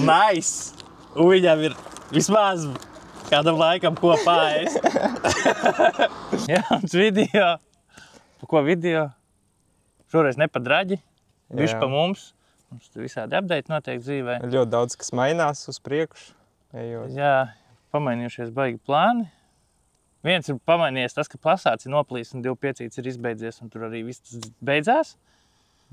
Nice! Un viņam ir vismaz kādam laikam ko paēst. Jauns video. Pa ko video? Šoreiz ne pa draģi, bišķi pa mums. Mums tur visādi update notiek dzīvē. Ļoti daudz, kas mainās uz priekšu. Ejot. Jā, pamainījušies baigi plāni. Viens ir pamainījies tas, ka pasāts ir noplīs un 2.5 ir izbeidzies un tur arī viss tas beidzās.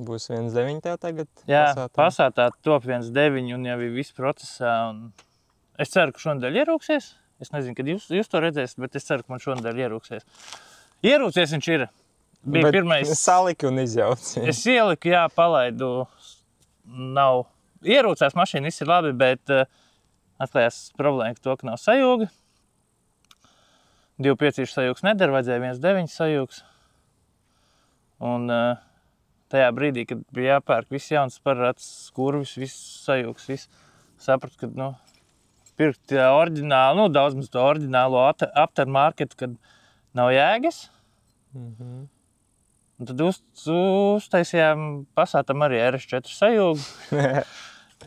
Būs 1.9 tev tagad? Jā, pasātā top 1.9 un jau ir viss procesā. Un es ceru, ka šonadēļ ierūksies. Es nezinu, kad jūs to redzēsiet, bet es ceru, ka man šonadēļ ierūksies. Ierūksies viņš ir. Bija pirmais... saliki un izjauci. Es ieliku, jā, palaidu. Nav ierūcās mašīna, viss ir labi, bet atklājās problēma to, ka nav sajūga. 2.5 sajūgs nedara, vajadzēja 1.9 sajūgs. Un tajā brīdī, kad bija jāpērk viss jauns parāds, skurvis, viss sajūgs, viss sapratu, ka, pirkt oriģinālu, daudz mums to oriģinālo aftermarketu, kad nav jēgas. Un tad uztaisījām pasātam arī RS4 sajūgu.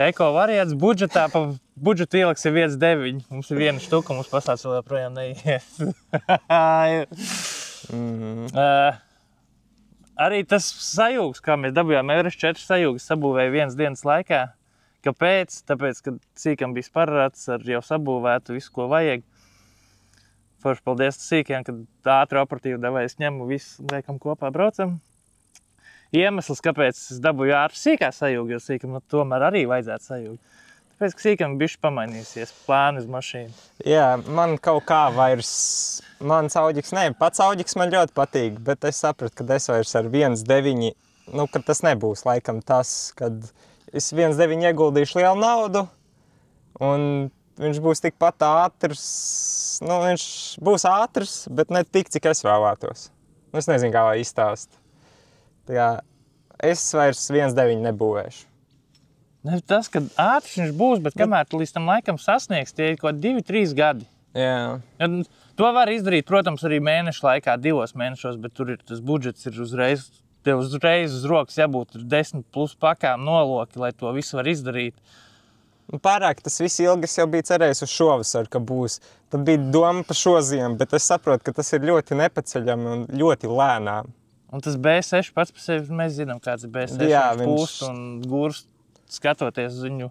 Eko variants budžetā, pa budžetu ieliks ir 1.9. Mums ir viena štuka, mums pasāts vēl joprojām neies. Arī tas sajūgs, kā mēs dabujām RS4 sajūgas, sabūvēja vienas dienas laikā. Kāpēc? Tāpēc, kad sīkam bija parāds ar jau sabūvētu visu, ko vajag. Forši paldies sīkiem, kad ātri operatīvi devais ņemu visu, liekam kopā braucam. Iemesls, kāpēc es dabūju ātri sīkā sajūgu, jo sīkam tomēr arī vajadzētu sajūgu. Tāpēc, ka sīkam bišķi pamainīsies plāni uz mašīnu. Jā, man kaut kā vairs, mans Auģiks, pats Auģiks man ļoti patīk, bet es sapratu, ka es vairs ar 1.9, kad tas nebūs laikam tas, kad es 1.9 ieguldīšu lielu naudu, un viņš būs tikpat ātrs, viņš būs ātrs, bet ne tik, cik es vēlētos. Es nezinu, kā lai izstāst. Tā kā es vairs 1.9 nebūvēšu. Tas, kad ātrs viņš būs, bet kamēr tu līdz tam laikam sasniegs, tie ir kaut 2-3 gadi. Jā. To var izdarīt, protams, arī mēnešu laikā, 2 mēnešos, bet tur ir tas budžets ir uzreiz, tev uzreiz uz rokas jābūt 10 plus pakām noloki, lai to visu var izdarīt. Pārāk tas viss ilgi es jau biju cerējis uz šovasaru, ka būs. Tad bija doma par šo ziemu, bet es saprotu, ka tas ir ļoti nepaceļami un ļoti lēnām. Un tas B6 pats par sevi, mēs zinām, kāds ir B6. Jā, pūst un gurst, skatoties uz viņu.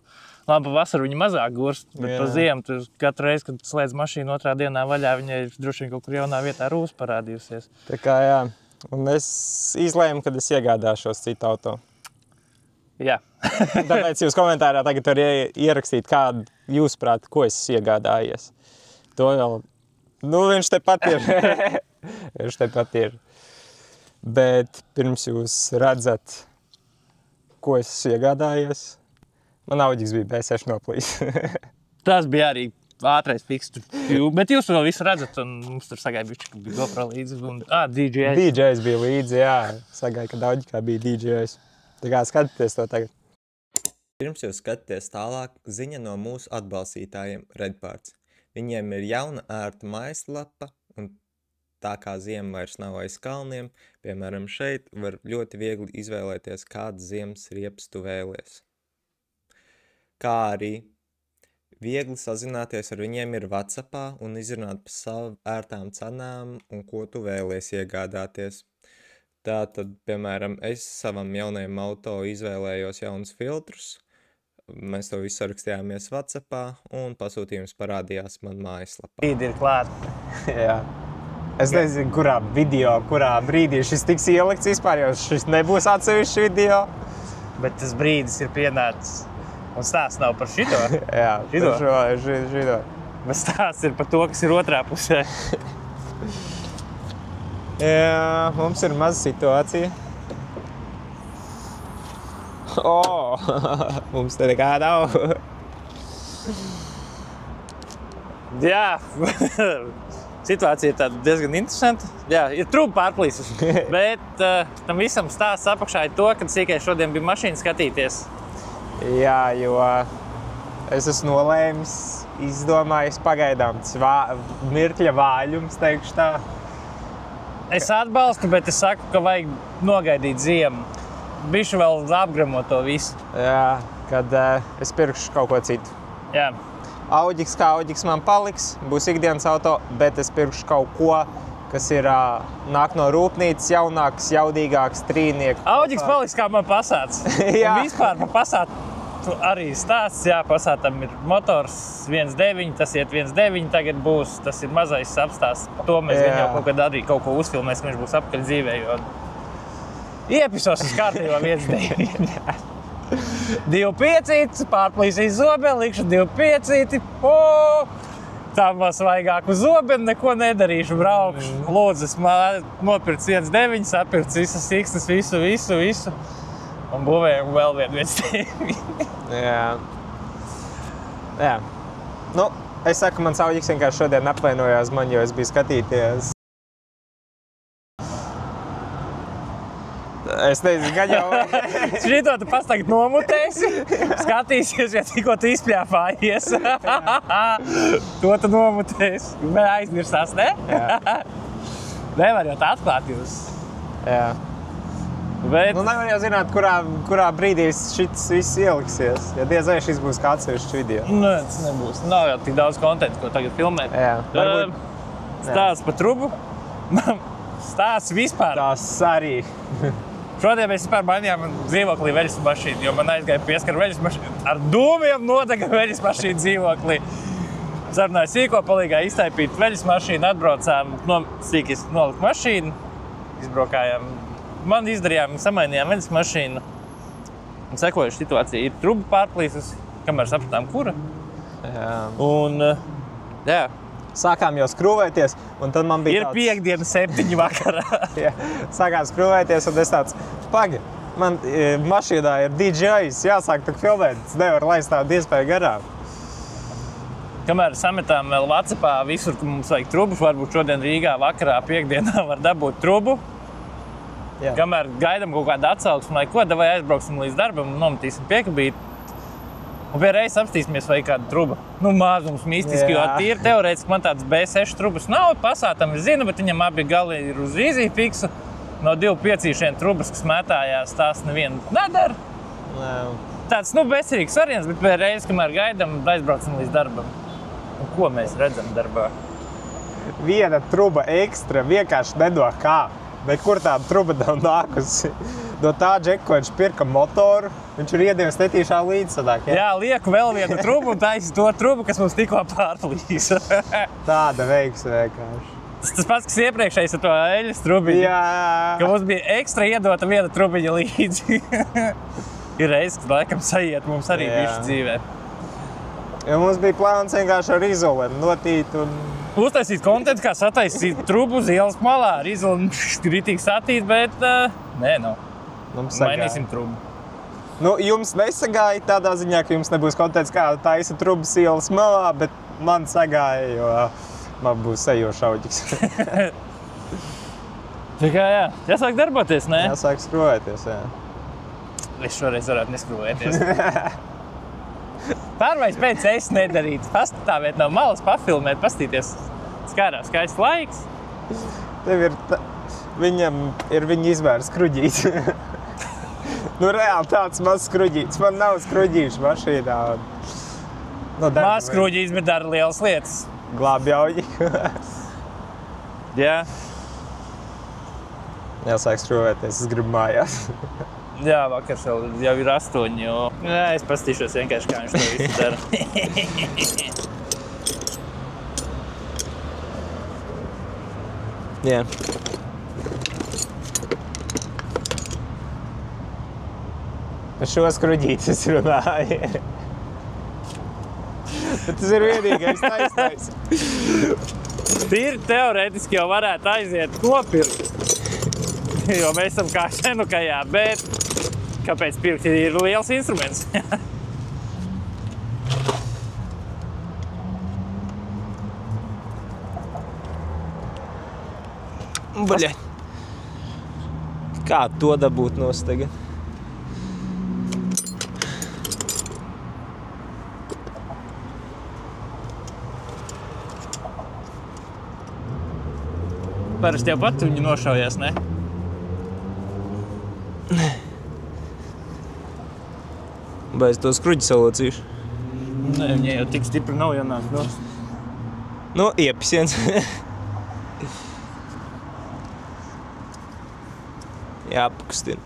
Labi, vasaru viņa mazāk gurst, bet pa ziemu tur katru reizi, kad slēdz mašīnu otrā dienā vaļā, viņai droši vien kaut kur jaunā vietā rūs parādījusies. Tā kā jā. Un es izlēmu, kad es iegādāšos citu auto. Jā. Tāpēc jūs komentārā tagad var ierakstīt, kādu jūs prāt, ko es iegādājies. To vēl, viņš tepat ir. Viņš tepat ir. Bet pirms jūs redzat, ko es iegādājies, man Auģiks bija B6 noplīs. Tas bija arī ātrais fiks. Bet jūs vēl visu redzat, un mums tur sagāja bišķi, ka bija GoPro līdzi. Un, DJs. DJs bija līdzi, jā. Sagāja, ka Auģikā bija DJs. Tā kā skatieties to tagad. Pirms jūs skatāties tālāk, ziņa no mūsu atbalstītājiem Redparts. Viņiem ir jauna ērta mājaslapa, un tā kā ziema vairs nav aiz kalniem, piemēram šeit, var ļoti viegli izvēlēties, kādas ziemas riepas tu vēlies. Kā arī viegli sazināties ar viņiem ir WhatsAppā un izrunāt par savu ērtām cenām un ko tu vēlies iegādāties. Tātad, piemēram, es savam jaunajam auto izvēlējos jaunus filtrus. Mēs to visu sarakstījāmies WhatsAppā un pasūtījums parādījās man mājaslapā. Brīdi ir klāt. Jā. Es nezinu, kurā brīdī šis tiks ielikts vispār, jo šis nebūs atsevišķs video. Bet tas brīdis ir pienācis. Un stāsts nav par šito. Jā, par šito. Bet stāsts ir par to, kas ir otrā pusē. Jā, mums ir maza situācija. Mums te nekā nav. Jā, situācija ir tāda diezgan interesanta. Jā, ir trūba pārplīsuši, bet tam visam stāsts apakšā ir to, kad sīkai šodien bija mašīna skatīties. Jā, jo es esmu nolēmis, izdomājis pagaidām mirkļa vāļums, teikšu tā. Es atbalstu, bet es saku, ka vajag nogaidīt ziemu. Bišķi vēl apgremot to visu. Jā, kad es pirkšu kaut ko citu. Jā. Auģiks kā auģiks man paliks, būs ikdienas auto, bet es pirkšu kaut ko, kas ir nāk no rūpnīcas, jaunāks, jaudīgāks, trīnieks. Auģiks paliks kā man Passats. Jā. Un vispār par Passatu arī stāsts, jā, Passatam ir motors 1.9, tas iet 1.9, tagad būs, tas ir mazais apstāsts. To mēs gan jau kaut kad arī kaut ko uzfilmēs, ka viņš būs apkaļ dzīvē, jo iepisos uz kārtīgo 1.9. 2.5, pārplīsīs zobeni, likšu 2.5, tā man svaigāku zobeni, neko nedarīšu, braukšu. Lūdzu, es nopircu 1.9, sapircu visas siksnas, visu. Un būvēju vēl vienu 1.9. Jā. Nu, es saku, mans auģiks vienkārši šodien apvainojās man, jo es biju skatīties. Es nezinu, gan jau. Šito tu pats tagad nomutēsi, skatīsies, ja tikko tu izpļāpājies. To tu nomutēsi. Aizmirsās, ne? Jā. Nevar jau tā atklāt jūs. Jā. Bet... Nu, nevar jau zināt, kurā brīdī šis viss ieliksies. Ja diez vai šis būs kāds atsevišķs video. Nē, tas nebūs. Nav jau tik daudz kontentu, ko tagad filmēt. Jā. Varbūt... Stāsts par trubu. Stāsts vispār. Tas arī. Šodien mēs vispār mainījām dzīvoklī veļas mašīnu, jo man aizgāja pieskara veļas mašīnu. Ar dūmiem nodega veļas mašīnu dzīvoklī. Sarunāju sīko, palīgā iztaipīt veļas mašīnu, atbraucām, sīkis nolikt mašīnu, izbraukājām. Man izdarījām, samainījām veļas mašīnu. Un sekojuši situācija ir truba pārplīsusi, kamēr sapratām, kura. Jā. Un, jā. Sākām jau skrūvēties, un tad man bija tāds... Ir piekdiena 7 vakarā. Jā, sākām skrūvēties, un es tāds, pagi, man mašīnā ir DJs, jāsāk tak filmēt, es nevaru laist tādu iespēju garām. Kamēr sametām vēl WhatsAppā visur, ka mums vajag trubu, varbūt šodien Rīgā vakarā piekdienā var dabūt trubu. Jā. Kamēr gaidam kaut kādu atsauksmu, vai ko, vai aizbrauksim līdz darbam un nometīsim piekabīti. Un vienreiz apstīsimies, vai kāda truba. Nu, mazums, mistiski, jo tīri teorētiski man tāds B6 trubas nav. Passātam es zinu, bet viņam abi gali ir uz easy fiksu. No 2.5 trubas, kas mētājās, tās nevienu nedara. Tāds, bezcerīgs variants, bet vienreiz, kamēr gaidam, aizbraucam līdz darbam. Un ko mēs redzam darbā? Viena truba ekstra vienkārši nedo kā. Bet kur tāda truba nav nākusi? No tā džeka, ko viņš pirka motoru, viņš ir iedevis netīšā līdzsadāk. Jā, lieku vēl vienu trubu un taisi to trubu, kas mums tikko pārplīsa. Tāda veiksme vienkārši. Tas pats, kas iepriekšējais ar to eļas trubiņu. Jā. Ka mums bija ekstra iedota viena trubiņa līdzi. Ir reizes, kad laikam sajiet mums arī bišķi dzīvē. Jo mums bija plāns vienkārši ar izolēm notīt un... Uztaisīt kontentu, kā sataisīt trubu uz ielas malā ar izoli kritīgi satīt, bet nē, mainīsim trubu. Nu, jums nesagāja tādā ziņā, ka jums nebūs kontents, kā taisa trubas ielas malā, bet man sagāja, jo man būs sejošs auģiks. Tā kā jā, jāsāk darboties, ne? Jāsāk skrūvēties, jā. Es šoreiz varētu neskrūvēties. Pārvairs pēc es nedarīt. Pastāvēt no malas, pafilmēt, pastīties. Skārā skaists laiks. Viņam ir viņa izmēra skruģīts. Nu, reāli tāds mazs skruģīts. Man nav skruģīšu mašīnā. Maz skruģīts, bet dara lielas lietas. Glābi auģi. Jā. Jāsāk skrūvēties, es gribu mājās. Jā, vakars jau ir 8, jo... Jā, es pastīšos vienkārši, kā viņš to visu dara. Jā. Par šo skruģīti es runāju. Bet tas ir vienīgais taisnais. Tīri teorētiski jau varētu aiziet nopirkt. Jo mēs esam kā senukajā, bet kāpēc pirkt ir liels instruments? Bļa. Kā to dabūt nos tagad? Parasti jau pat viņu nošaujās, ne? Vai es to skruģi salocīšu? Nē, viņai jau tik stipri nav jānāk nost. Nu, iepisiens. Jāpakustina.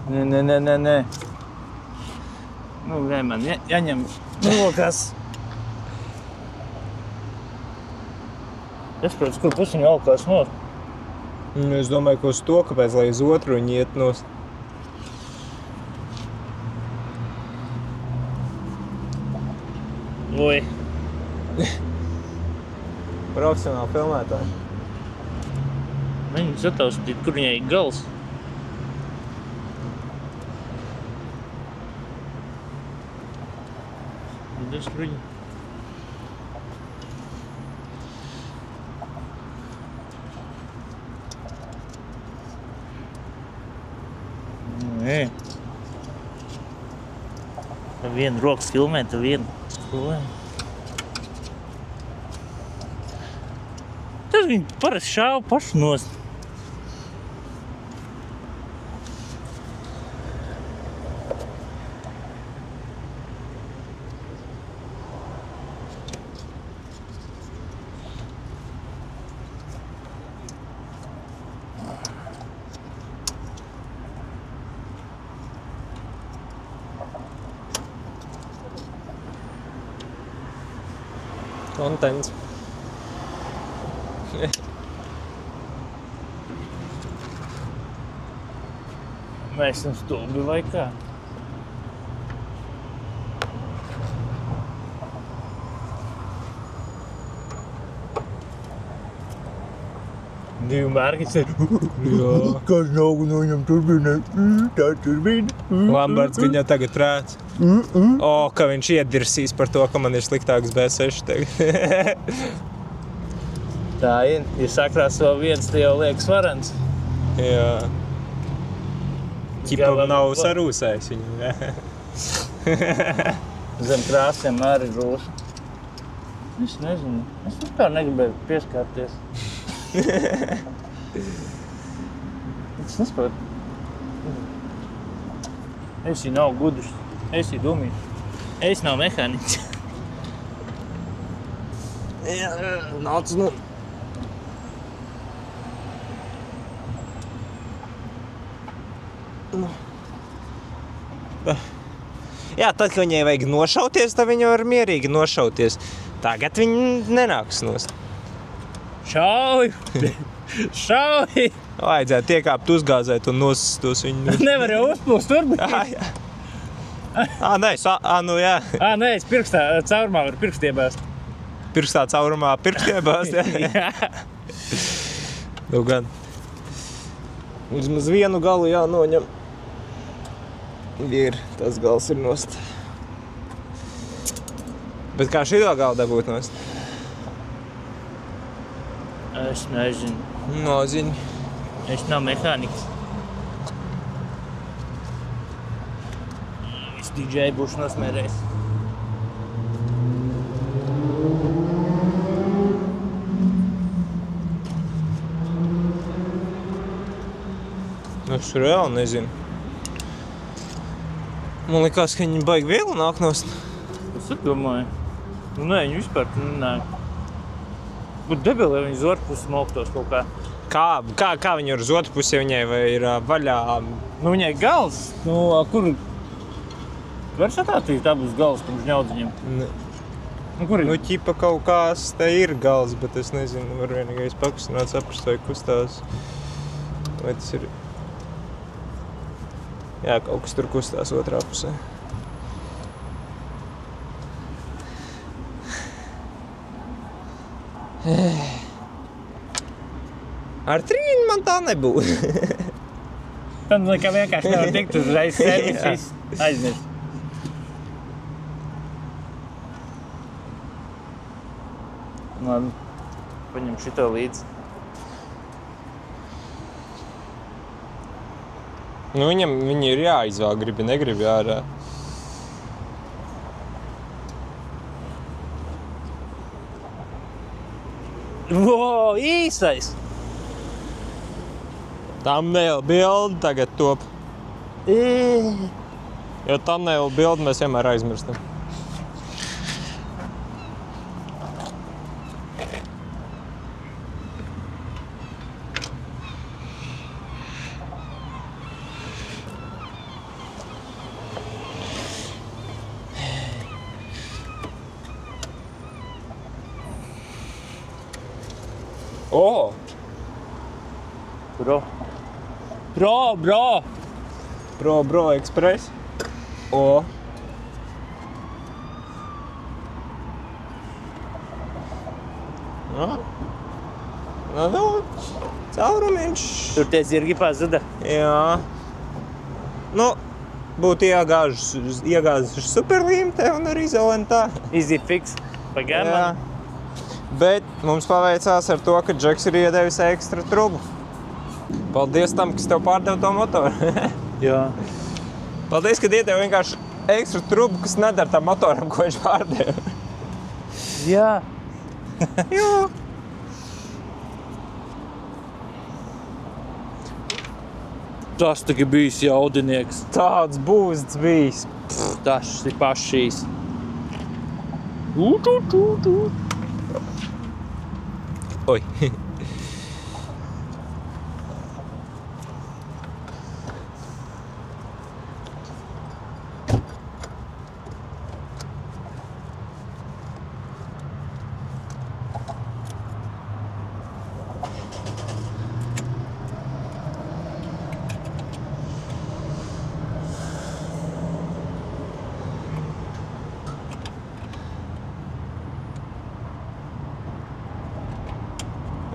Nē. Nu, nē, man jāņem rokās. Es, protams, kur pusiņu alkās nost. Es domāju, ka uz to, kāpēc, lai uz otru viņi iet nost. Oi. Profesionāli filmētāji. Viņi sataustīt, kur viņai ir gals. Tas skruģi. Nē. Ar vienu rokas filmēt, ar vienu skrūvē. Tas viņi parasti šāva paši nost. Kontents. Mēs esam stulbi vai kā? Divi mērķi ir. Kāds nav noņem turbīnai. Tā turbīna. Lamberts viņā tagad rēc. O, ka viņš iedirsīs par to, ka man ir sliktāks B6 tagad. Tā ir. Ja sakrās vēl viens, te jau liekas varens. Jā. Ķipam nav sarūsējis viņu, jā. Zem krāsiem arī rūs. Es nezinu. Es vispār negribēju pieskārties. Es nespētu. Esi nav gudrs. Esi dumīgs. Es nav mehāniķis. Jā, nāc nu. Jā, tad, kad viņai vajag nošauties, tad viņa var mierīgi nošauties. Tagad viņa nenāks nost. Šauj! Šauj! Vajadzētu iekāpt uzgāzēt un nosistos viņu. Nevar jau uzplūst turbūt. Jā. Nē, nu jā. Nē, es pirkstā caurumā varu pirkstiebāst. Pirkstā caurumā pirkstiebāst, jā. Jā. Nu gan. Vismaz vienu galu jānoņem. Tas gals ir nost. Bet kā šito galu dabūt nost? Es nezinu. Nozini. Es nav mehāniks. Es DJ būšu nosmērējis. Es reāli nezinu. Man likās, ka viņi baigi viegli nāk nost. Es domāju. Nu, nē, viņi vispār nenāk. Bet debili, ja viņi uz otru pusi smoktos kaut kā. Kā viņi ir uz otru pusi, ja viņai vai ir vaļā? Nu, viņai gals. Nu, kur? Var satātīt abus galus pirms ņaudziņiem? Ne. Nu, kur ir? Nu, ķipa kaut kās te ir gals, bet es nezinu, var vienīgais pakustināt, saprast, vai kustās. Vai tas ir... Jā, kaut kas tur kustās otrā pusē. Ar trīni man tā nebūtu. Tad kā vienkārši nevar tikt uzreiz servis, aizmirst. Labi, paņem šito līdzi. Nu, viņi ir jāizvēl, negribi ārā. Wow, īsais! Thumbnail bildi tagad top. Jo thumbnail bildi mēs vienmēr aizmirstam. O! Bro Express. O! Nu, caurumiņš. Tur tie zirgi pazuda. Jā. Nu, būtu iegāzuši superlīmte un ar izolentā. Easy fix. Pagaidām. Bet mums paveicās ar to, ka Džeks ir iedevis ekstra trubu. Paldies tam, kas tev pārdeva to motoru. Jā. Paldies, ka iedevi vienkārši ekstra trubu, kas nedara tam motoram, ko viņš pārdeva. Jā. Jā. Tas tagad bijis jaudinieks. Tāds būsts bijis. Tas ir pašīs. Oi.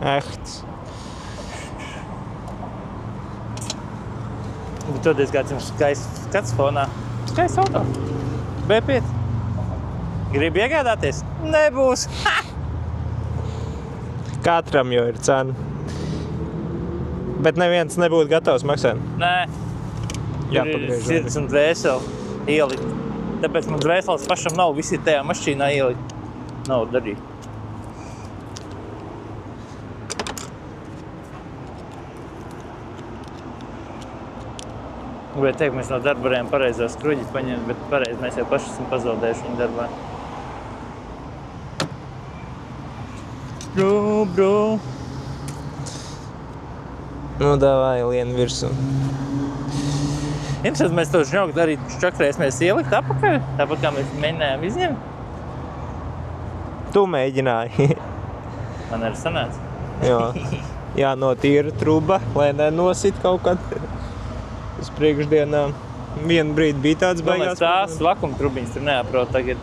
Ehts. Tur diezgan skaists skats fonā. Skaists auto. B5. Gribi iegādāties? Nebūs. Katram jau ir cena. Bet neviens nebūtu gatavs maksāt. Nē. Jā, Tur ir pagriež sirds un dvēseli ielikt. Tāpēc man dvēseles pašam nav visi tajā mašīnā ielikt. Nav darīt. Gribēju teikt, mēs no darba varējām pareizā skruģi paņemt, bet pareizi mēs jau paši esam pazaudējuši viņu darbā. Bro. Nu, davai, lien virsū. Interesanti, mēs to žņauku darīt, čakrēsimies ielikt apakaļ, tāpat kā mēs mēģinājām izņemt. Tu mēģināji. Man arī sanāca. Jā, notīra truba, lai nenosit kaut kad uz priekšdienām. Vienu brīdi bija tāds baigās. Tās vakuma trubiņas tur neaprot tagad.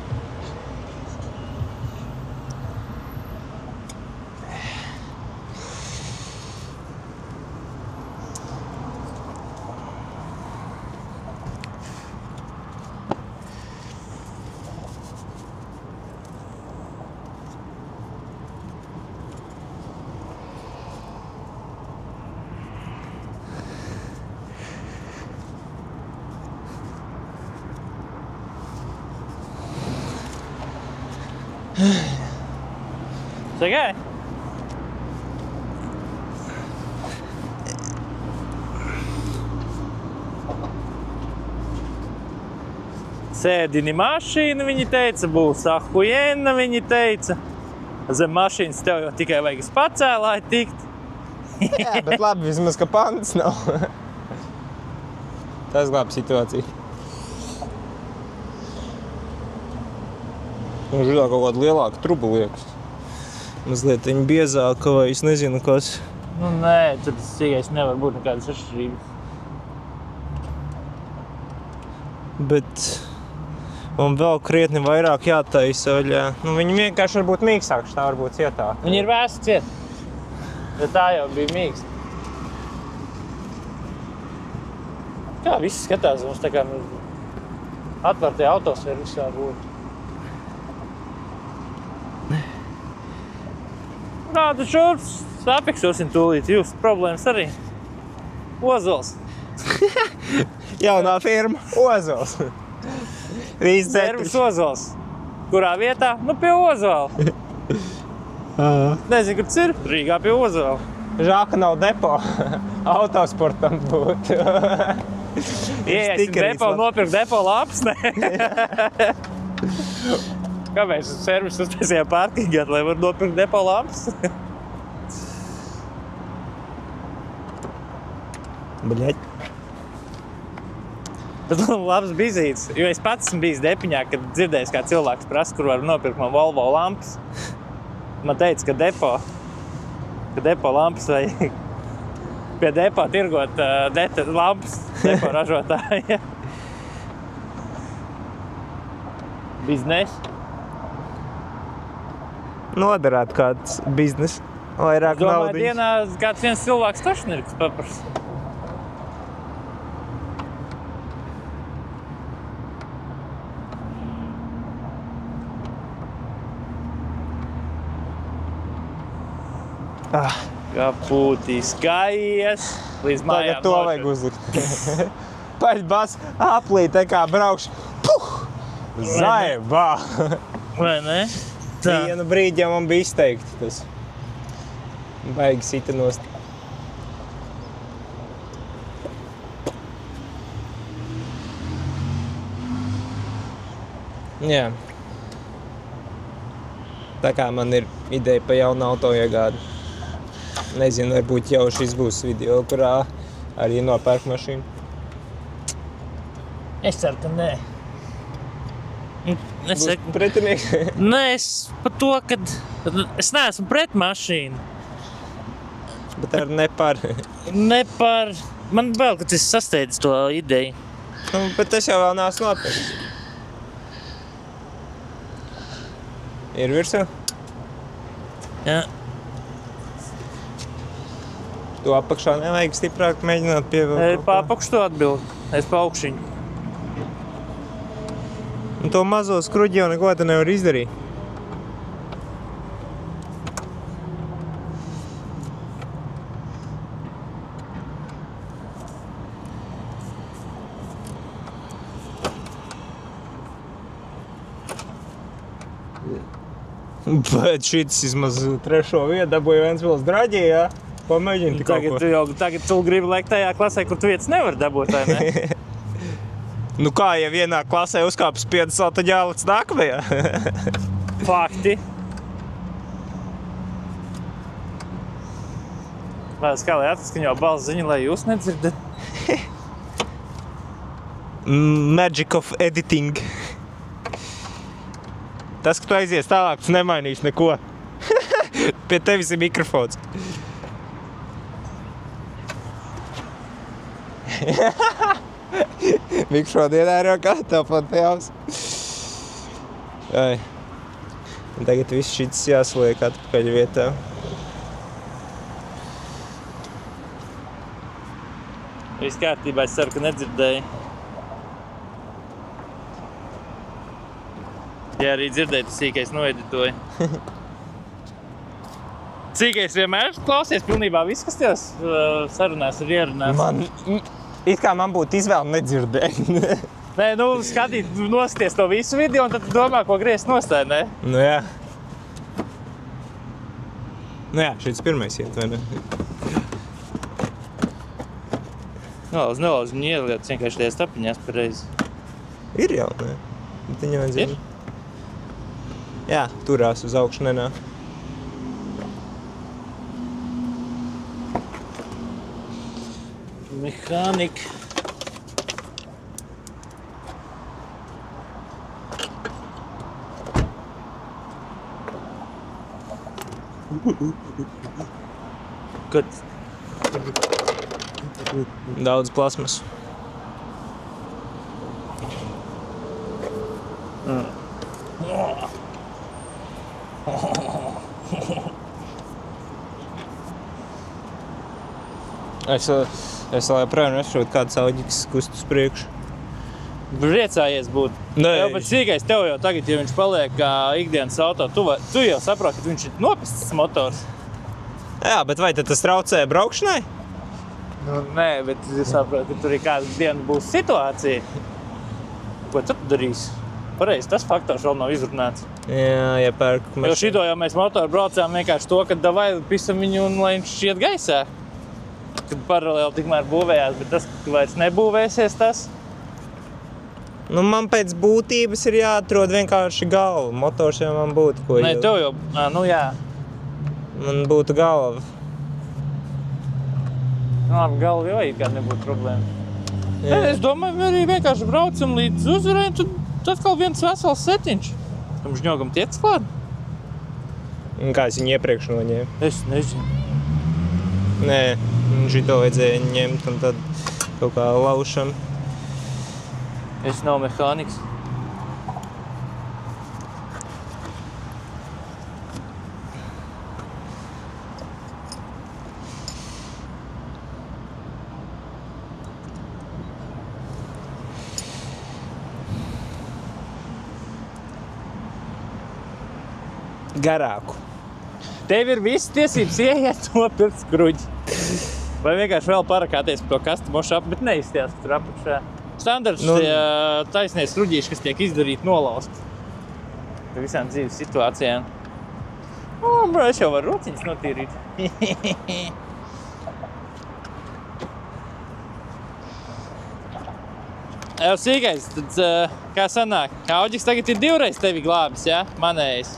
Sagai? Sēdini mašīnu, viņi teica, būs ahujena, viņi teica. Zem mašīnas tev jau tikai vajag uz pacēlāju tikt. Jā, bet labi, vismaz, ka pants nav. Tas glāb situāciju. Un žilā kaut kāda lielāka truba liekas. Mazliet viņa biezāka vai es nezinu kas. Nu nē, tur tas cīgais nevar būt nekādas atšķirības. Bet man vēl krietni vairāk jātaisa vaļā. Nu, viņi vienkārši var būt mīksāki, tā var būt cietāk. Viņi ir vēsti ciet. Bet tā jau bija mīksta. Kā viss skatās, mums tā kā atvērtie autoservisā būtu. Nādu šurp, safiksosim tūlīt, jūs problēmas arī. Ozols. Jaunā firma Ozols. Servis Ozols. Kurā vietā? Nu, pie Ozola. Nezinu, kur tas ir. Rīgā pie Ozola. Žēl, ka nav depo. Autosportam būtu. Iesim depo, nopirkt depo lampas, ne? Kāpēc servis uztaisījām pārkingāt, lai var nopirkt depo lampas? Bļaļ. Bet labs bizīts, jo es pats esmu bijis depiņā, kad dzirdējis, kā cilvēks prasa, kur var nopirkt man Volvo lampas. Man teica, ka depo lampas vajag pie depo tirgot lampas depo ražotāja. Biznes. Noderētu kāds biznes. Vairāk Domāju, naudiņas. dienā kāds viens cilvēks tašnirks paprasa. Kā pūtīs kājies līdz mājām. Tagad to vajag uzlikt. Paļ bas, aplīte kā braukšu. Puh! Zaibā! Vai ne? Tā. Vienu brīdi jau man bija izteikti tas. Baigi sita nost. Jā. Tā kā man ir ideja pa jaunu auto iegādi. Nezinu, varbūt jau šis būs video, kurā arī nopērk mašīnu. Es ceru, ka nē. Es Būs saku, pretinieks. nē, es par to, kad es neesmu pret mašīnu. Bet ar nepar. Ne par... Man vēl, kad es sasteidzu to ideju. Nu, bet es jau vēl neesmu nopirkt. Ir virsū? Jā. To apakšā nevajag stiprāk mēģināt pievilkt. Pa apakšu to atbildu. Es pa augšiņu. Un to mazo skruģi jau neko te nevar izdarīt. Bet šits vismaz trešo vietu dabūja Ventspils Draģī, jā? Pamēģini tik kaut ko. Tagad tu gribi liekt tajā klasē, kur tu vietas nevar dabūt, vai ne? Nu kā, ja vienā klasē uzkāpis piedesāli, tad jālic nākamajā? Fakti. Vēlas kā, lai atskaņo balss ziņu, lai jūs nedzirdat? Magic of editing. Tas, ka tu aizies tālāk, tas nemainīs neko. Pie tevis ir mikrofons. Mikls šodien ir jau kā tāpat jāvs. Un tagad viss šits jāsliek atpakaļ vietā. Viss kārtībā, es ceru, ka nedzirdēju. Ja arī dzirdēju, tu sīkais noeditoji. Sīkais vienmēr klausies pilnībā viss, kas tajās sarunās ir ierunāts. It kā man būtu izvēle nedzirdēt. Nē, nu skatīt, nosties to visu video un tad tu domā, ko griezt nostāj, ne? Nu jā. Nu jā, šis pirmais iet, vai ne? Nelauz viņu ieliet, vienkārši tajās tapiņās pareizi. Ir jau, ne? Bet viņa vajadzēja. Jā, turās uz augšu nenā. Mehānika. Kad? Daudz plasmas. Es vēl joprojām nesaprotu, kāds auģis kust uz priekšu. Priecājies būt. Nē. Jau pat sīkais tev jau tagad, ja viņš paliek kā ikdienas auto, tu jau saproti, ka viņš ir nopistas motors. Jā, bet vai tad tas traucē braukšanai? Nu, nē, bet es saprotu, ka tur ir kāda diena būs situācija. Ko tu darīsi? pareizi, tas faktors vēl nav izrunāts. Jā, ja pērku Jo mašīnu. šito jau mēs motoru braucām vienkārši to, ka davai pisam viņu un lai viņš šiet gaisā. Kad paralēli tikmēr būvējās, bet tas, ka vairs nebūvēsies tas. Nu, man pēc būtības ir jāatrod vienkārši galva. Motors jau man būtu, ko Nē, tev jau, nu jā. Man būtu galva. Nu, labi, galva jau ir, kā nebūtu problēma. Jā. Nē, es domāju, arī vienkārši braucam līdz uzvarēm, tad atkal viens vesels setiņš. Tam žņogam tiec klāt? Un kā es viņu iepriekš noņēmu? Es nezinu. Nē, šito vajadzēja ņemt un tad kaut kā laušam. Es nav mehāniks. Garāku. Tev ir visas tiesības ieiet to pirts kruģi. Vai vienkārši vēl parakāties par to kastu mošu ap, bet neizstījās tur apakšā. Standarts tie taisnies kruģīši, kas tiek izdarīti nolauzt. Par visām dzīves situācijām. Bro, es jau varu rociņas notīrīt. Jau sīkais, tad kā sanāk? Auģis tagad ir 2 reiz tevi glābis, jā? Manējis.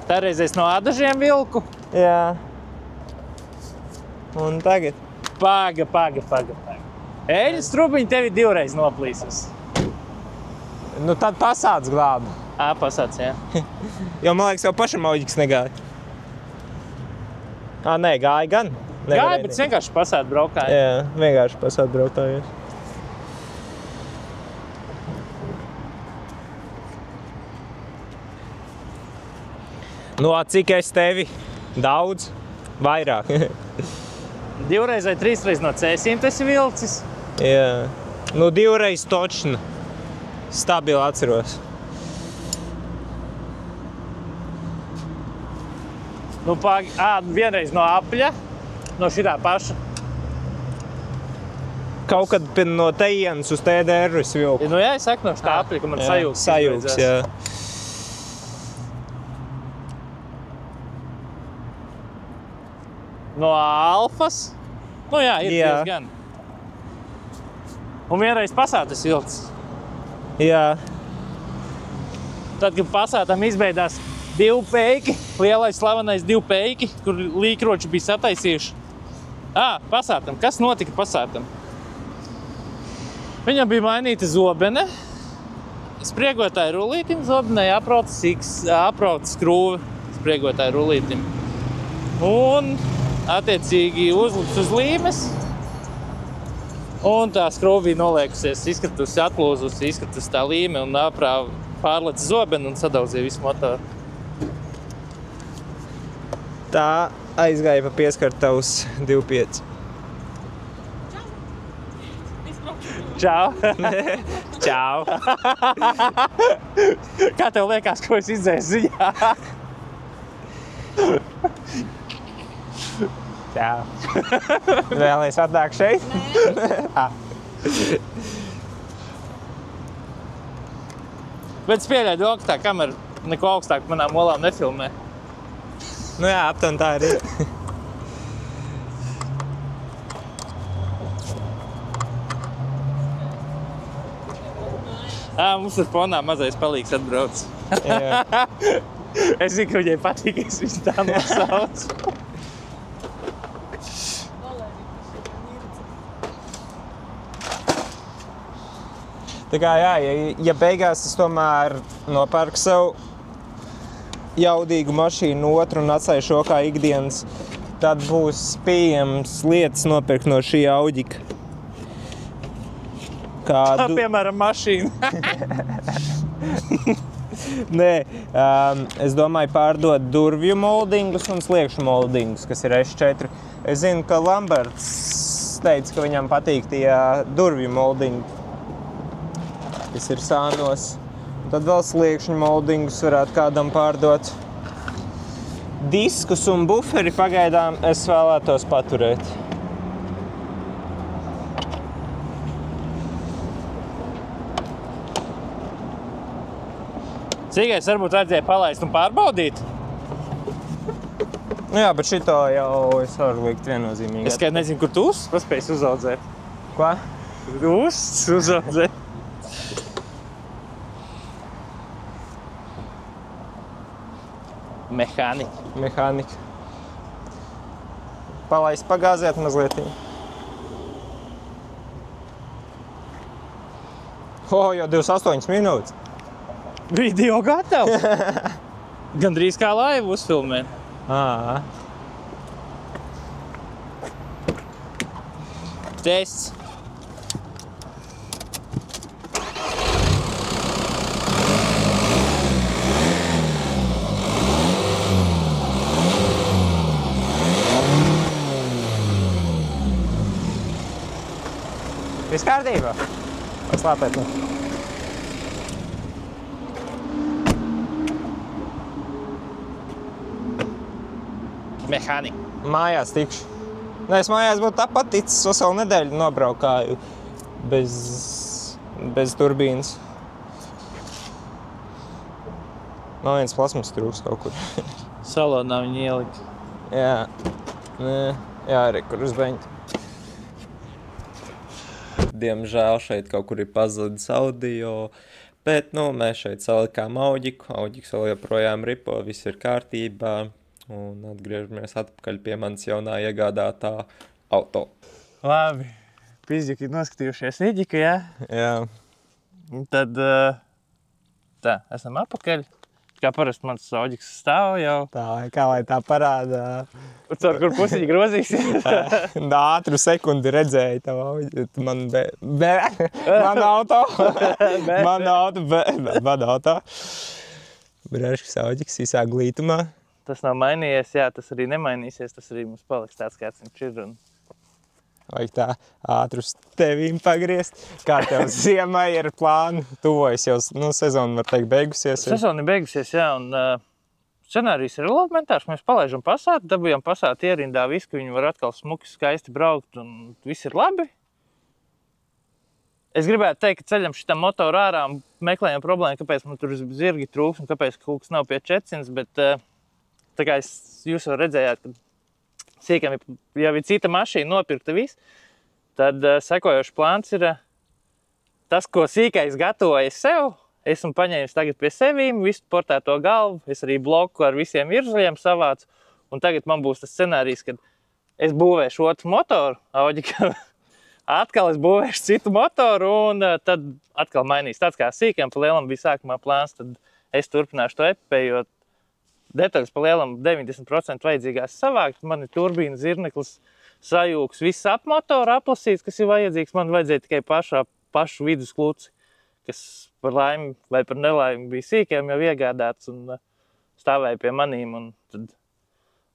Tā reizēs no adažiem vilku. Jā. Un tagad? Paga. Eļas trubiņi tevi 2 reiz noplīsus. Nu tad pasāds glāba. Pasāds, jā. Jo man liekas, jau pašam auģiks negāja. Nē, gāja gan. Gāja, bet vienkārši pasād braukāja. Jā, vienkārši pasād braukājos. Nu, cik es tevi? Daudz? Vairāk? 2 reiz vai 3 reiz no cēsīm tu esi vilcis? Jā. Nu, 2 reiz točna. Stabili atceros. Nu, vienreiz no apļa, no šitā paša. Kaut kad no tejienes uz TDR es vilku. Nu jā, es saku no šitā apļa, ka man sajūgs. Sajūgs, jā. No alfas? Nu jā, ir diezgan. Un vienreiz pasātas vilcis. Jā. Tad, kad pasātam izbeidās 2 peiki, lielais slavenais 2 peiki, kur līkroči bija sataisījuši. Pasātam. Kas notika pasātam? Viņam bija mainīta zobene. Spriegotāja rullītim zobenei aprauca skrūve spriegotāja rullītim. Un attiecīgi uzliks uz līmes. Un tā skrūve bija noliekusies, izkritusi, atlūzusi, izkritusi tā līme un pārlec zobeni un sadauzīja visu motoru. Tā aizgāja pa pieskart tavus 2.5. Čau! Čau! Kā tev liekas, ko es izdzēju ziņā? Čau! Vēlies atnāk šeit? Nē. Bet es pieļauju, ka tā kamera neko augstāk manām olām nefilmē. Nu jā, aptuveni tā arī. Mums ir fonā mazais palīgs atbrauc. Es zinu, ka viņai patīk, es viņu tā nosaucu. Tā kā jā, ja beigās es tomēr nopērku sev jaudīgu mašīnu otru un atstāju šo kā ikdienas, tad būs pieejams lietas nopirkt no šī auģika. Piemēram, mašīnu. Nē, es domāju pārdot durvju moldingus un sliekšu moldingus, kas ir S4. Es zinu, ka Lamberts teica, ka viņam patīk tie durvju moldingi, kas ir sānos. Un tad vēl sliekšņu moldingus varētu kādam pārdot. Diskus un buferi pagaidām es vēlētos paturēt. Cīgais varbūt vajadzēja palaist un pārbaudīt. Nu jā, bet šito jau es varu likt viennozīmīgi. Es kā nezinu, kur tu paspējis uzaudzēt. Ko? Uzaudzēt. Mehānika. Palaist pagāzēt mazliet. Jau 28 minūtes. Video gatavs. Gandrīz kā laivu uzfilmē. Tests. Viss kārtībā? Slāpēt. Mehānika. Mājās tikšu. Es mājās būtu tāpat ticis, veselu nedēļu nobraukāju bez turbīnas. Man viens plasmas trūks kaut kur. Salonā viņi ielikt. Jā, kur uz beņķa. Diemžēl šeit kaut kur ir pazudis audio, bet mēs šeit salikām auģiku. Auģiks vēl joprojām ripo, viss ir kārtībā. Un atgriežamies atpakaļ pie manas jaunā iegādātā auto. Labi, pizģiki noskatījušies Iģiku, jā? Jā. Un tad tā, esam atpakaļ. Kā parasti mans auģiks stāv jau. Tā, kā lai tā parāda. Caur kur pusiņi grozīsies. Ātru sekundi redzēju tavu auģi. Man auto. Man auto. Brēškas auģiks īsā glītumā. Tas nav mainījies, jā, tas arī nemainīsies. Tas arī mums paliks tāds, kāds viņš ir. Vajag tā ātrus tevīm pagriezt. Kā tev ziemai ir plāni? Tuvojas jau, sezona var teikt beigusies. Sezona ir beigusies, jā, un scenārijs ir elementārs. Mēs palaižam pasāti, dabujam pasāti ierindā visu, ka viņi var atkal smuki, skaisti braukt, un viss ir labi. Es gribētu teikt, ka ceļam šitam motoru ārā un meklējam problēmu, kāpēc man tur zirgi trūks un kāpēc kaut kas nav pie 400, bet tā kā jūs jau redzējāt, ka sīkam jau ir cita mašīna nopirkta viss, tad sekojošs plāns ir tas, ko sīkais gatavojas sev. Esmu paņēmis tagad pie sevīm, visu portēto galvu, es arī bloku ar visiem virzuļiem savācu, un tagad man būs tas scenārijs, kad es būvēšu otru motoru, auģi, atkal es būvēšu citu motoru, un tad atkal mainīs tāds kā sīkam, pa lielam bija sākumā plāns, tad es turpināšu to epipēju, jo detaļas pa lielam 90% vajadzīgās savākt. Man ir turbīna, zirneklis, sajūgs, viss ap motoru aplasīts, kas ir vajadzīgs. Man vajadzēja tikai pašu vidus kluci, kas par laimi vai par nelaimi bija sīkiem jau iegādāts un stāvēja pie manīm. Un tad,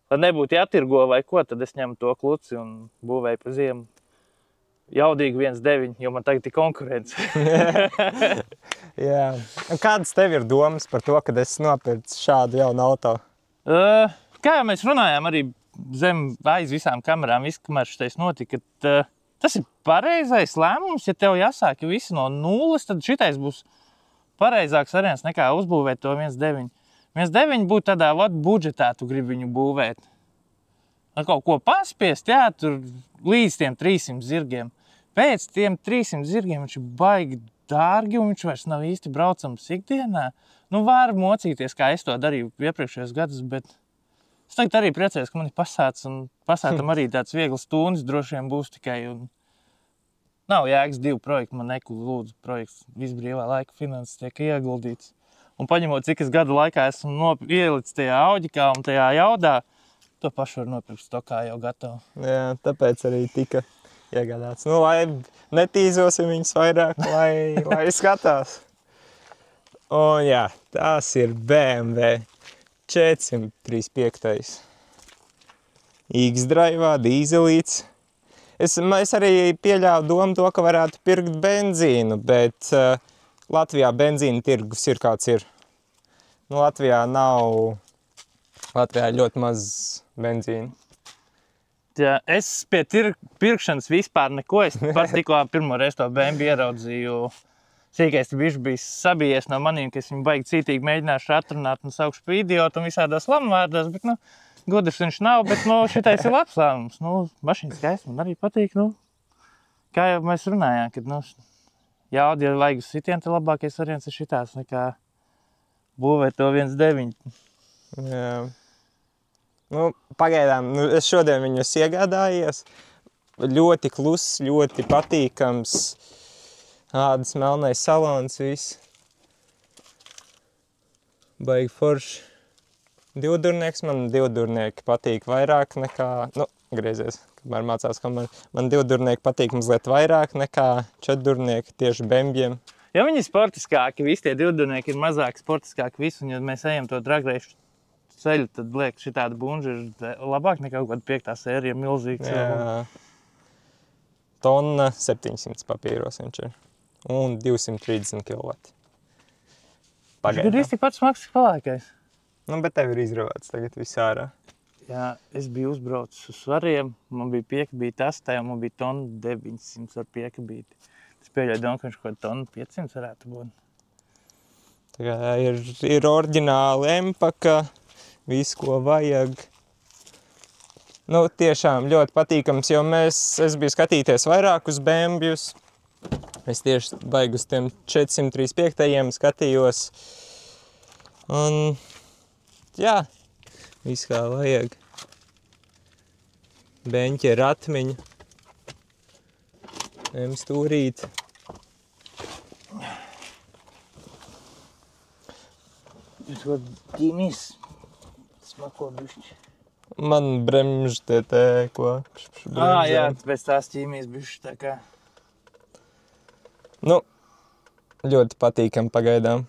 lai nebūtu jātirgo vai ko, tad es ņemu to kluci un būvēju pa ziemu. Jaudīgi 1.9, jo man tagad ir konkurence. Jā. Kādas tev ir domas par to, kad esi nopircis šādu jaunu auto? Kā jau mēs runājām arī aiz visām kamerām, kamēr šitais notika, tas ir pareizais lēmums. Ja tev jāsāk visi no nulles, tad šitais būs pareizāks variants nekā uzbūvēt to 1.9. 1.9 būtu tādā budžetā, tu gribi viņu būvēt. Ar kaut ko paspiest, jā, tur līdz tiem 300 zirgiem. Pēc tiem 300 zirgiem viņš ir baigi dārgi un viņš vairs nav īsti braucams ikdienā. Var mocīties, kā es to darīju iepriekšējos gadus, bet es tagad arī priecājos, ka man ir pasāts un pasātam arī tāds viegls tūnis droši vien būs tikai. Un nav jēgas 2 projekti, man lūdzu projekts, viss brīvā laika finanses tiek ieguldīts. Un paņemot, cik es gadu laikā esmu ielicis tajā auģikā un tajā jaudā, to pašu var nopirkt stokā jau gatavu. Jā, tāpēc arī tika iegādāts. Lai netīzosim viņus vairāk, lai skatās. Un jā, tās ir BMW 435. X-Drive, dīzelīts. Es arī pieļāvu domu to, ka varētu pirkt benzīnu, bet Latvijā benzīna tirgus ir kāds ir. Latvijā ļoti maz benzīna. Jā, es pie pirkšanas vispār neko. Es pats tikko pirmo reizi to BMW ieraudzīju Sīkais bišķi bija sabijies no manīm, ka es viņu baigi cītīgi mēģināšu atrunāt un saukšu par idiotu un visādos lamvārdos, bet, gudrs viņš nav, bet, šitais ir labs lēmums. Mašīna skaisti, man arī patīk, kā jau mēs runājām, kad, jauda, ja vajag uz sitienu, tad labākais variants ir šitās, nekā būvēt to 1.9. Jā. Pagaidām, es šodien viņus iegādājies. Ļoti kluss, ļoti patīkams. Ādas melnais salons, viss. Baigi forši. Divdurnieks, man divdurnieki patīk vairāk nekā, griezies, kamēr mācās, man divdurnieki patīk mazliet vairāk nekā četrdurnieki tieši bembjiem. Ja viņi ir sportiskāki, visi tie divdurnieki ir mazāk sportiskāki visu, un ja mēs ejam to dragreišu ceļu, tad liek šitāda bunža ir labāk nekā kaut kāda 5. sērija, milzīgs. Jā. Tonna 700 papīros viņš ir. Un 230 kW. Pagaidām. Viņš ir tik pats smags, kā palākais. Bet tev ir izravāts tagad viss ārā. Jā, es biju uzbraucis uz svariem, man bija piekabīti 8, un man bija tonna 900 ar piekabīti. Es pieļauju, ka viņš kaut tonna 500 varētu būt. Tā kā ir oriģināli empaka, viss, ko vajag. Tiešām ļoti patīkams, jo es biju skatīties vairāk uz bembjus. Es tieši baigi uz tiem 435 skatījos. Un, jā, viss kā vajag. Beņķi ar atmiņu. Stūrīt. Jūs ko ģimis smako bišķi. Man bremž ko? Jā, pēc tās ķīmijas bišķi tā kā. Ļoti patīkam pagaidām.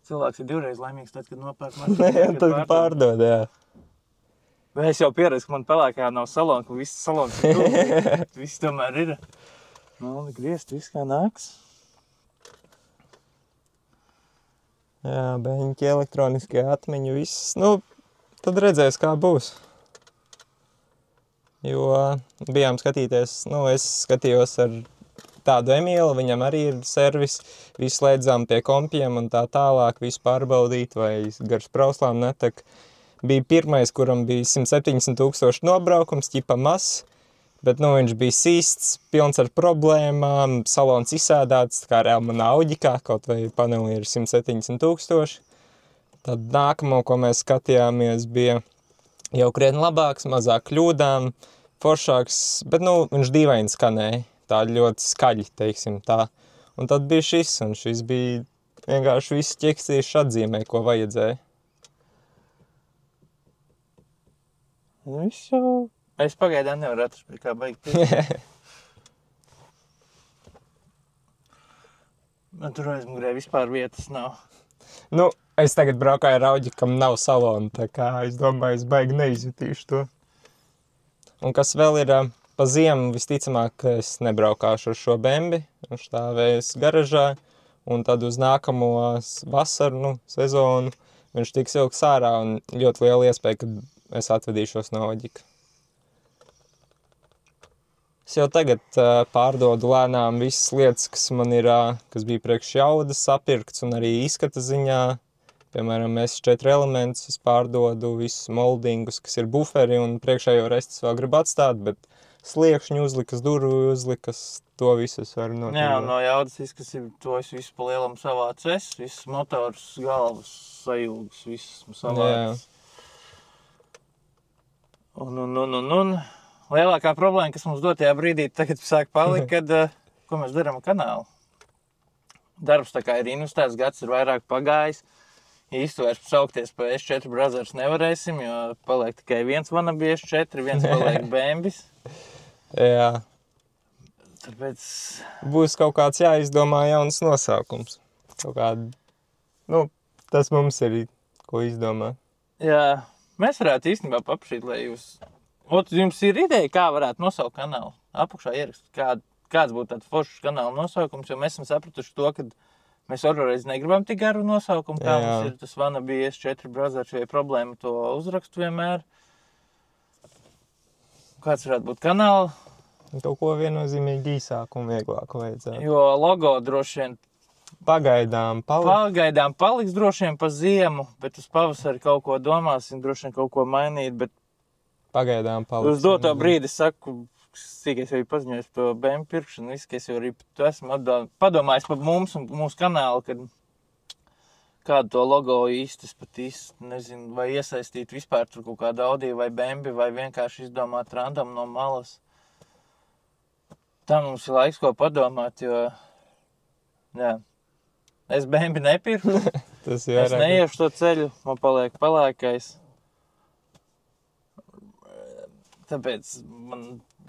Cilvēks ir divreiz laimīgs tad, kad nopērk mašīnu. Jā, tad pārdod, jā. Vai es jau pieredzu, ka man pelēkajā nav salona, ka viss salons ir tūk. Viss tomēr ir. Griezt, viss kā nāks. Jā, beņķi, elektroniskie atmiņu, viss. Tad redzēs, kā būs. Jo bijām skatīties, es skatījos ar tādu Emīlu, viņam arī ir servis, visu slēdzām pie kompiem un tā tālāk, visu pārbaudīt, vai garš prauslām netek. Bija pirmais, kuram bija 170 000 nobraukums, ķipa mazs, bet viņš bija sīsts, pilns ar problēmām, salons izsēdāts, kā reāli manā Audikā, kaut vai panelī ir 170 000. Tad nākamo, ko mēs skatījāmies, bija jau krietni labāks, mazāk kļūdām, foršāks, bet viņš dīvaini skanēja. Tā ļoti skaļi, teiksim tā. Un tad bija šis, un šis bija vienkārši visu ķekstīšu atzīmē, ko vajadzēja. Viss jau... Es pagaidām nevaru atrast, pie kā baigi. Man tur aizmugurē vispār vietas nav. Es tagad braukāju ar Audi, kam nav salona, tā kā es domāju, es baigi neizjutīšu to. Un kas vēl ir... Pa ziemu visticamāk es nebraukāšu ar šo bembi, un stāvēs garažā, un tad uz nākamo vasaru, sezonu viņš tiks ilgs ārā, un ļoti liela iespēja, ka es atvedīšos no Audika. Es jau tagad pārdodu lēnām visas lietas, kas man ir, kas bija priekš jaudas sapirkts, un arī izskata ziņā. Piemēram, S4 elementus es pārdodu visus moldingus, kas ir buferi, un priekšējo restus vēl gribu atstāt, bet sliekšņu uzlikas, durvju uzlikas, to visu es varu notīrot. Jā, no jaudas izskatīt, to es visu pa lielam savācu visus motors, galvas, sajūgas, visus savācis. Un. Lielākā problēma, kas mums dotajā brīdī tagad sāk palikt, kad, ko mēs darām ar kanālu. Darbs tā kā ir investēts, gads ir vairāk pagājis. Īsti vairs saukties pa S4 Brothers nevarēsim, jo paliek tikai viens wannabe S4, viens paliek bembis. Jā. Tāpēc... Būs kaut kāds jāizdomā jauns nosaukums. Kaut kāda, tas mums ir, ko izdomāt. Jā, mēs varētu īstenībā paprašīt, lai jums ir ideja, kā varētu nosaukt kanālu. Apakšā ierakstīt, kāds būtu tāds foršs kanāla nosaukums, jo mēs esam sapratuši to, ka mēs otrreiz negribam tik garu nosaukumu, kā mums ir tas wannabe S4 Brothers, vai problēma to uzrakstu vienmēr. Kāds varētu būt kanāla Kaut ko viennozīmīgi īsāku un vieglāku vajadzētu. Jo logo droši vien Pagaidām paliks droši vien pa ziemu, bet uz pavasari kaut ko domāsim, droši vien kaut ko mainīt, bet Pagaidām paliks. uz doto brīdi saku, cik es jau paziņoju to BMW pirkšanu, visu, ka es jau arī esmu padomājis par mums un mūsu kanālu, kad kādu to logo īsti, es pat īsti nezinu, vai iesaistīt vispār tur kaut kādu Audi vai BMW, vai vienkārši izdomāt randam no malas. Tā mums ir laiks, ko padomāt, jo, jā, es BMW nepirku, Tas ir es neiešu to ceļu, man paliek palēkais. Tāpēc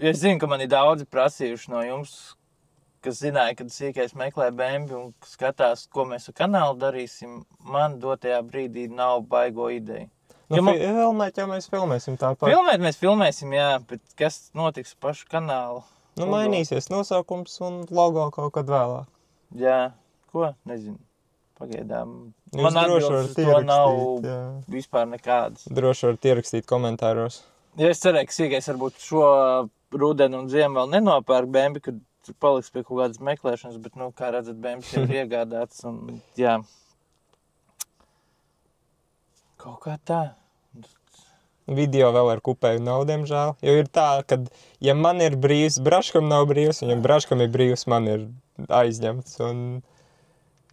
es zinu, ka man ir daudzi prasījuši no jums, kas zināja, kad sīkais meklē BMW un skatās, ko mēs ar kanālu darīsim. Man dotajā brīdī nav baigo ideju. Filmēt, jau mēs filmēsim tāpat. Filmēt mēs filmēsim, jā, bet kas notiks ar pašu kanālu? Mainīsies nosaukums un logo kaut kad vēlāk. Jā, ko? Nezinu. Pagaidām. Jūs Man atbildes uz to nav jā. vispār nekādas. Droši varat ierakstīt komentāros. Ja es cerēju, ka sīkais varbūt šo rudeni un ziemu vēl nenopērk BMW, kad tur paliks pie kaut kādas meklēšanas, bet, kā redzat, BMW jau ir iegādāts un, jā. Kaut kā tā. Video vēl ar kupēju nav, diemžēl. Jo ir tā, ka, ja man ir brīvs, Braškam nav brīvs, un ja Braškam ir brīvs, man ir aizņemts. Un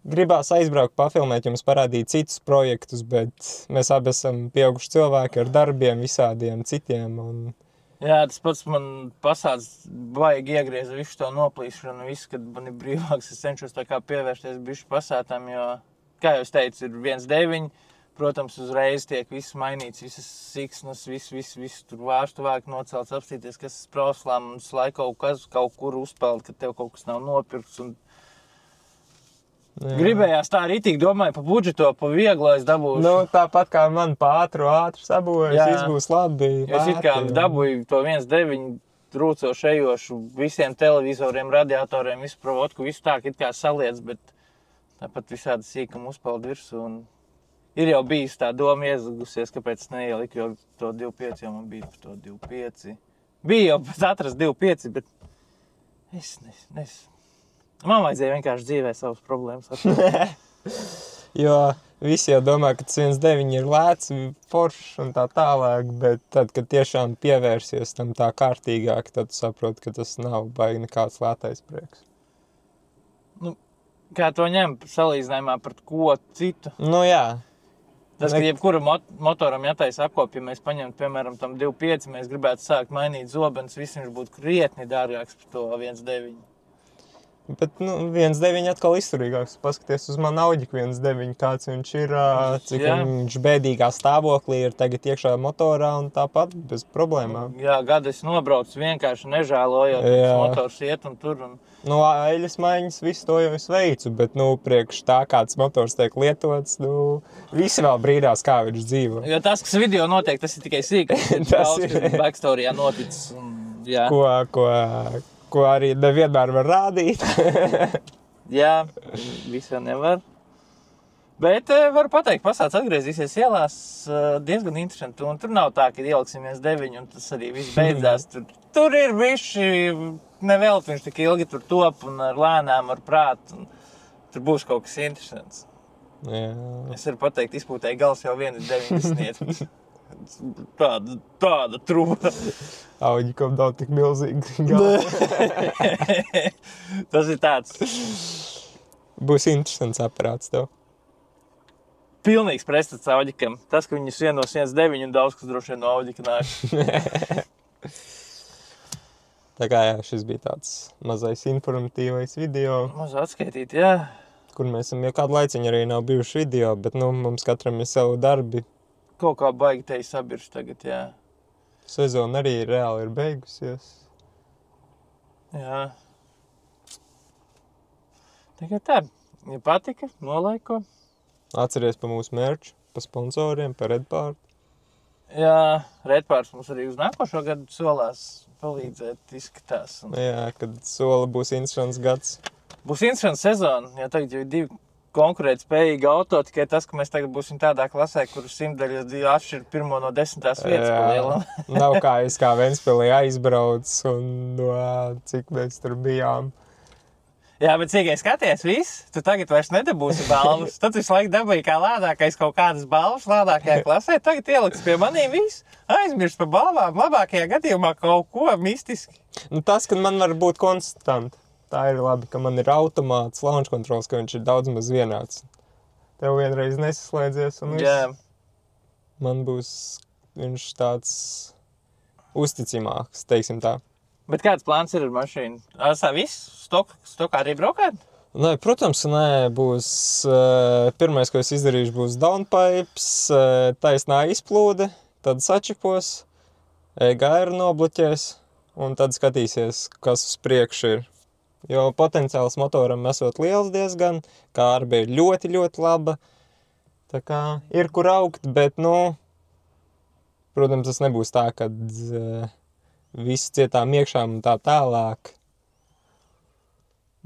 gribās aizbraukt, pafilmēt, jums parādīt citus projektus, bet mēs abi esam pieauguši cilvēki ar darbiem, visādiem citiem. Un... Jā, tas pats man pasāds baigi iegrieza visu to noplīšanu, visu, kad man ir brīvāks, es cenšos tā kā pievērsties bišķi pasātām, jo, kā jau es teicu, ir 1.9, protams, uzreiz tiek viss mainīts, visas siksnas, viss tur vārstuvāk nocelts, apstīties, kas proslām, un laiku kaut kur uzpeld, ka tev kaut kas nav nopirkts, un jā. Gribējās tā rītīgi, domāju, pa budžeto, pa vieglo es dabūšu. Tāpat kā man pa ātru sabūvēs, viss būs labi. Es it kā dabūju to 1.9 trūcošu ejošu visiem televizoriem, radiatoriem, visu provotku, visu tā, it kā saliec, bet tāpat visādi sīkam uzpeld virsū. Un ir jau bijis tā doma iezagusies, kāpēc neieliku, jo to 2.5 jau man bija par to 2.5. Bija jau pēc atrast 2.5, bet es nezinu. Man vajadzēja vienkārši dzīvē savas problēmas. Jo visi jau domā, ka tas 1.9 ir lēts, foršs un tā tālāk, bet tad, kad tiešām pievērsies tam tā kārtīgāk, tad saproti, ka tas nav baigi nekāds lētais prieks. Kā to ņem salīdzinājumā par ko citu? Jā. Tas, ka jebkura motoram jātais apkopja, ja mēs paņemtu, piemēram, tam 2.5, mēs gribētu sākt mainīt zobenus, viss viņš būtu krietni dārgāks par to 1.9. Bet 1.9 atkal izturīgāks. Paskaties uz manu Audiku 1.9, kāds viņš ir, cik viņš bēdīgā stāvoklī ir tagad iekšā motorā un tāpat bez problēmām. Jā, gadu es nobraucu vienkārši nežēlojot, ka motors iet un tur. Eļas maiņas, visu to jau es veicu, bet, priekš tā, kāds motors tiek lietots, visi vēl brīdās, kā viņš dzīvo. Jo tas, kas video notiek, tas ir tikai sīk, tas ir backstoryā noticis. Jā. Ko arī nevienmēr var rādīt. Jā, visā nevar. Bet varu pateikt, pasāds atgriezīsies ielās diezgan interesanti. Un tur nav tā, ka ieliksim 1.9 un tas arī viss beidzās. Tur ir bišķi, nevēl viņš tik ilgi tur top un ar lēnām, ar prātu. Tur būs kaut kas interesants. Jā. Es varu pateikt, izpūtēji gals jau 1.90. Tāda truba. Audikam nav tik milzīgi. Tas ir tāds. Būs interesants aparāts tev. Pilnīgs prestats Audikam. Tas, ka viņus vienos 1.9 un daudz, kas droši vien no Audika nāk. Tā kā šis bija tāds mazais informatīvais video. Maz atskaitīt, jā. Kur mēs esam jau kādu laiciņu arī nav bijuši video, bet mums katram ir savu darbi. Kaut kā baigi te sabirš tagad, jā. Sezona arī reāli ir beigusies. Jā. Tagad tā, ja patika, nolaiko. Atceries pa mūsu merču, pa sponsoriem, pa Redpārt. Jā, Redpārts mums arī uz nākošo gadu solās palīdzēt, izskatās. Jā, kad sola būs interesants gads. Būs interesants sezona, jo tagad jau ir 2 konkurēt spējīgi auto, tikai tas, ka mēs tagad būsim tādā klasē, kur 100 daļas atšķir pirmo no 10. vietas pa lielam. Nav kā es kā Ventspilī aizbrauc un cik mēs tur bijām. Jā, bet cik es skaties viss, tu tagad vairs nedabūsi balvas. Tad visu laiku dabūji kā lādākais kaut kādas balvas lādākajā klasē. Tagad ieliks pie maniem viss, aizmirst par balvām, labākajā gadījumā kaut ko mistiski. Nu, tas, ka man var būt konstanti. Tā ir labi, ka man ir automāts, launch controls, ka viņš ir daudz maz vienāds. Tev vienreiz nesaslēdzies un viss. Jā. Man būs viņš tāds uzticamāks, teiksim tā. Bet kāds plāns ir ar mašīnu? Tā viss? Stokā arī braukāt? Nē, protams, būs pirmais, ko es izdarīšu, būs downpipes, taisnā izplūde, tad sačipos, EGR nobloķēs un tad skatīsies, kas uz priekšu ir. Jo potenciāls motoram esot liels diezgan, kārba ir ļoti, ļoti laba. Tā kā ir kur augt, bet, protams, tas nebūs tā, kad visu cietām iekšām un tā tālāk.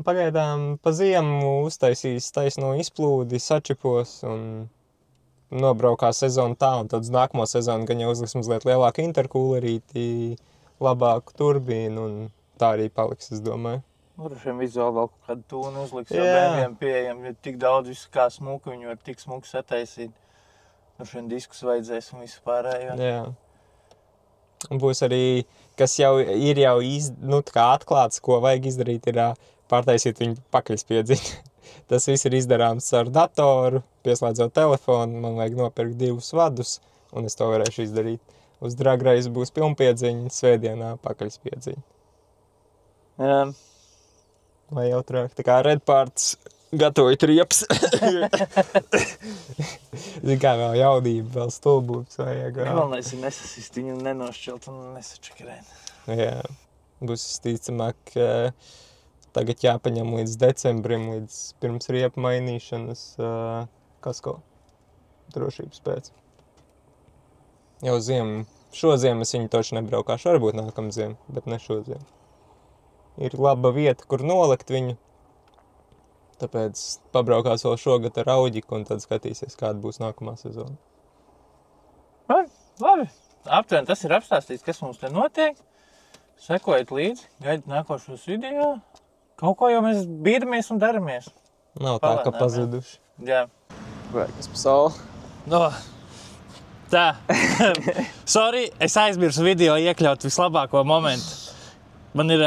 Pagaidām pa ziemu uztaisīs taisno izplūdi, sačipos un nobraukā sezonu tā, un tad uz nākamo sezonu gan jau uzliks mazliet lielāku interkūlerīti, labāku turbīnu, un tā arī paliks, es domāju. Šiem vizuāli vēl kaut kādu tūnu uzliks, jo bēmiem pieejam, ir tik daudz visu kā smuku, viņi var tik smuku sataisīt. Šiem diskus vajadzēs un visu pārējo. Jā. Un būs arī, kas jau ir atklāts, ko vajag izdarīt, ir pārtaisīt viņu pakaļspiedziņu. Tas viss ir izdarāms ar datoru, pieslēdzot telefonu, man vajag nopirkt 2 vadus, un es to varēšu izdarīt. Uz Drag Race būs pilnpiedziņa, svētdienā pakaļspiedziņa. Jā. Vai jautrāk, tā kā Redparts gatavoja trieps. Zin kā vēl jaudība, vēl stulbības vajag. Galvenais ir nesasist viņu, nenošķilt un nesačakarēt. Jā, būs visticamāk, tagad jāpaņem līdz decembrim, līdz pirms riepa mainīšanas kasko drošības pēc. Jau šo ziemu es viņu toši nebraukāšu, varbūt nākamziem, bet ne šo ziemu. Ir laba vieta, kur nolikt viņu, tāpēc pabraukās vēl šogad ar Auģiku un tad skatīsies, kāda būs nākamā sezona. Labi, aptuveni tas ir apstāstīts, kas mums te notiek. Sekojiet līdzi, gaidiet nākošos video. Kaut ko jau mēs bīdamies un daramies. Nav tā, ka pazuduši. Jā. Vai kas pa sauli? Tā. Sorry, es aizmirsu video iekļaut vislabāko momentu. Man ir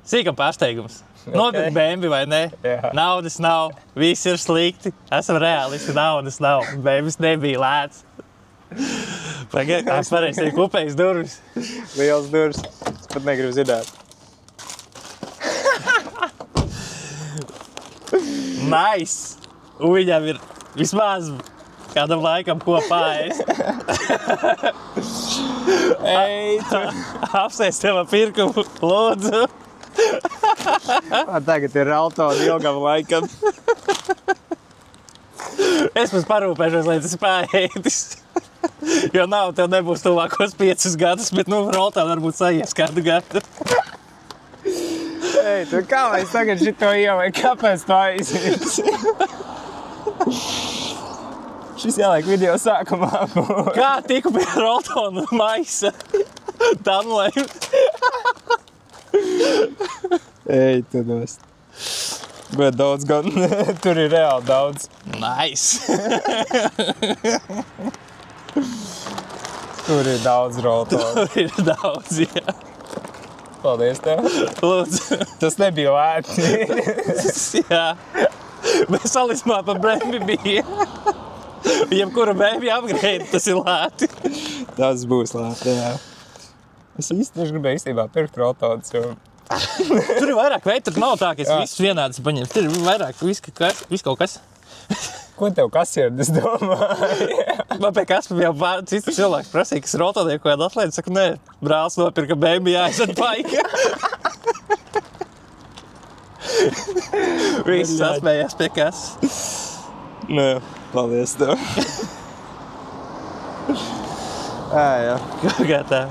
sīkam pārsteigums. Nopirkt BMW vai ne? Jā. Naudas nav, viss ir slikti. Esam reālisti, naudas nav. BMWs nebija lēts. Pagaid, es varēju teikt upējas durvis. Liels durvis. Es pat negribu zināt. Nice! Un viņam ir vismaz kādam laikam kopā ēst. Ej, tu! Apsēst tev pirkumu, lūdzu. Tagad ir Altona ilgam laikam. Es pēc parūpēšos, lai tas pāēdis. Jo nav, tev nebūs tuvākos 5 gadus, bet Roltā varbūt sajies kādu gadu. Ej, tu kā mēs tagad šito ielai, kāpēc tā aizvirs? Šis jāliek video sākumā. Kā tiku pie Roltona maisa? Tamlēm. Ej, tu nost. Bet daudz gan, tur ir reāli daudz. Nice. Tur ir daudz Roltona. Tur ir daudz, jā. Paldies tev. Lūdzu. Tas nebija lēti. Jā. Bet salīdzinājumā par BMW bija. Jebkura BMW upgrade, tas ir lēti. Tas būs lēti, jā. Es īsti gribēju īstenībā pirkt Roltonas, jo... Tur ir vairāk veidu, tur nav tā, ka es visus vienādas paņems. Tur ir vairāk, viss kaut kas. Ko tev kasieris domāju? Man pie kas jau cits cilvēks prasīja, kas Roltonai kaut kādu atlēdu. Saku, nē, brālis nopirka BMW jāizad paika. Viss sasmējās pie kas. Nē, paldies tev. Jā. Kā tā?